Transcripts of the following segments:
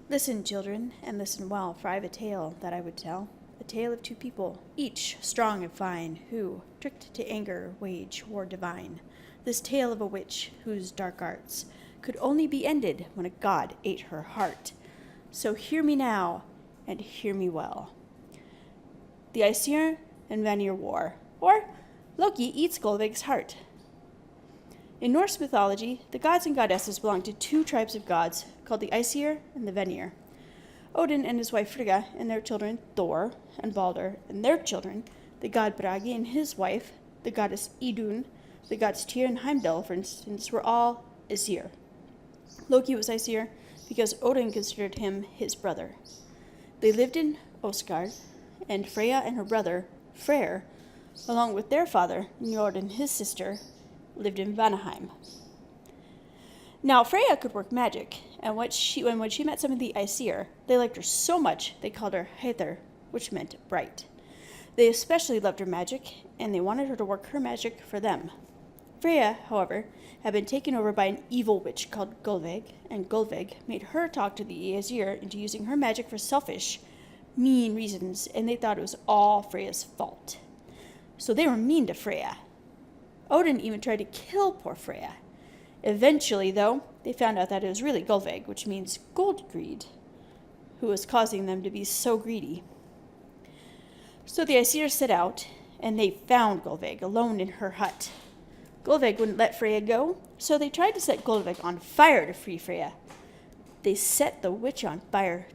Listen, children, and listen well, for I have a tale that I would tell. A tale of two people, each strong and fine, who, tricked to anger, wage war divine. This tale of a witch whose dark arts could only be ended when a god ate her heart. So hear me now, and hear me well. The Aesir-Vanir War, or Loki eats Golvig's heart. In Norse mythology, the gods and goddesses belong to two tribes of gods called the Aesir and the Vanir. Odin and his wife Frigga and their children Thor and Balder and their children, the god Bragi and his wife, the goddess Idun, the gods Tyr and Heimdall, for instance, were all Aesir. Loki was Aesir because Odin considered him his brother. They lived in Asgard, and Freya and her brother, Freyr, along with their father, Njord, and his sister, lived in Vanaheim. Now, Freya could work magic, and when she met some of the Aesir, they liked her so much they called her Heather, which meant bright. They especially loved her magic, and they wanted her to work her magic for them. Freya, however, had been taken over by an evil witch called Gulveig, and Gulveig made her talk to the Aesir into using her magic for selfish, mean reasons, and they thought it was all Freya's fault. So they were mean to Freya. Odin even tried to kill poor Freya. Eventually, though, they found out that it was really Gulveig, which means gold greed, who was causing them to be so greedy. So the Aesir set out, and they found Gulveig alone in her hut. Gulveig wouldn't let Freya go, so they tried to set Gulveig on fire to free Freya. They set the witch on fire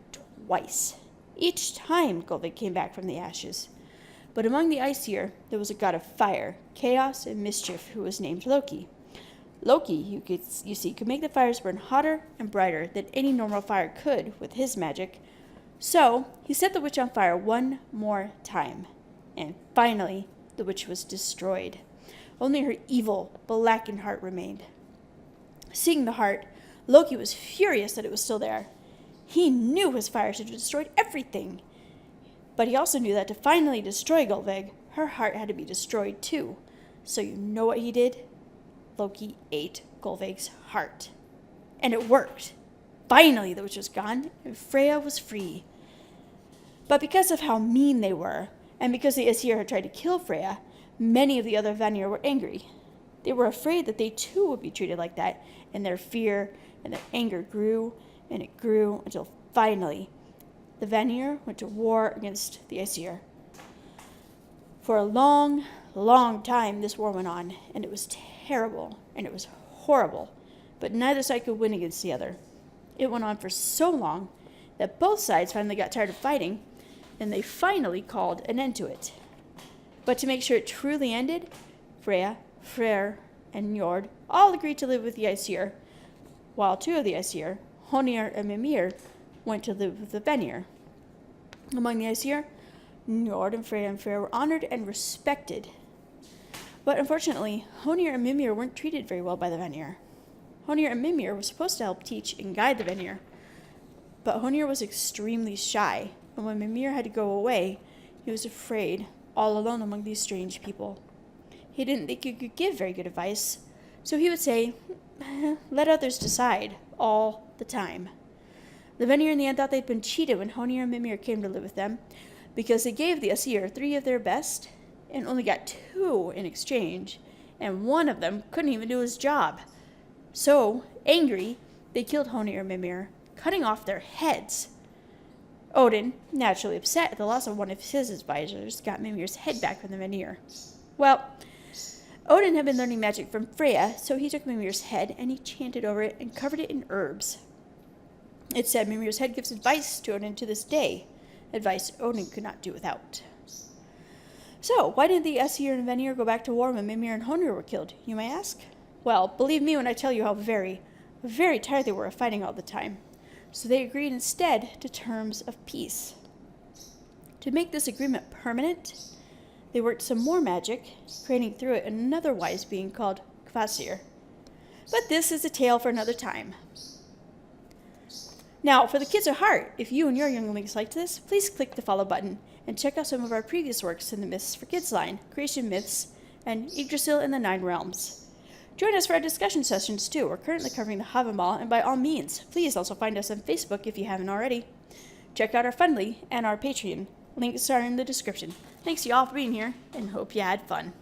twice. Each time Gulveig came back from the ashes. But among the Aesir, there was a god of fire, chaos, and mischief who was named Loki. Loki, you see, could make the fires burn hotter and brighter than any normal fire could with his magic. So he set the witch on fire one more time. And finally, the witch was destroyed. Only her evil, blackened heart remained. Seeing the heart, Loki was furious that it was still there. He knew his fires had destroyed everything. But he also knew that to finally destroy Gulveig, her heart had to be destroyed too. So you know what he did? Loki ate Gulveig's heart. And it worked. Finally, the witch was gone, and Freya was free. But because of how mean they were, and because the Aesir had tried to kill Freya, many of the other Vanir were angry. They were afraid that they too would be treated like that, and their fear and their anger grew, and it grew until finally the Vanir went to war against the Aesir. For a long, long time this war went on, and it was terrible, and it was horrible, but neither side could win against the other. It went on for so long that both sides finally got tired of fighting, and they finally called an end to it. But to make sure it truly ended, Freya, Freyr, and Njord all agreed to live with the Aesir, while two of the Aesir, Honir and Mimir, went to live with the Vanir. Among the Aesir, Njord and Freyr were honored and respected. But unfortunately, Honir and Mimir weren't treated very well by the Vanir. Honir and Mimir were supposed to help teach and guide the Vanir, but Honir was extremely shy, and when Mimir had to go away, he was afraid, all alone among these strange people. He didn't think he could give very good advice, so he would say, let others decide, all the time. The Vanir in the end thought they'd been cheated when Honir and Mimir came to live with them, because they gave the Aesir 3 of their best, and only got 2 in exchange, and one of them couldn't even do his job. So, angry, they killed Honir and Mimir, cutting off their heads. Odin, naturally upset at the loss of one of his advisors, got Mimir's head back from the Vanir. Well, Odin had been learning magic from Freya, so he took Mimir's head and he chanted over it and covered it in herbs. It said Mimir's head gives advice to Odin to this day, advice Odin could not do without. So, why didn't the Aesir and Vanir go back to war when Mimir and Honir were killed, you may ask? Well, believe me when I tell you how very, very tired they were of fighting all the time. So they agreed instead to terms of peace. To make this agreement permanent, they worked some more magic, creating through it another wise being called Kvasir. But this is a tale for another time. Now, for the kids at heart, if you and your younglings liked this, please click the follow button and check out some of our previous works in the Myths for Kids line, Creation Myths, and Yggdrasil in the 9 Realms. Join us for our discussion sessions too. We're currently covering the Hrafnfjall, and by all means, please also find us on Facebook if you haven't already. Check out our Fundly and our Patreon. Links are in the description. Thanks you all for being here, and hope you had fun.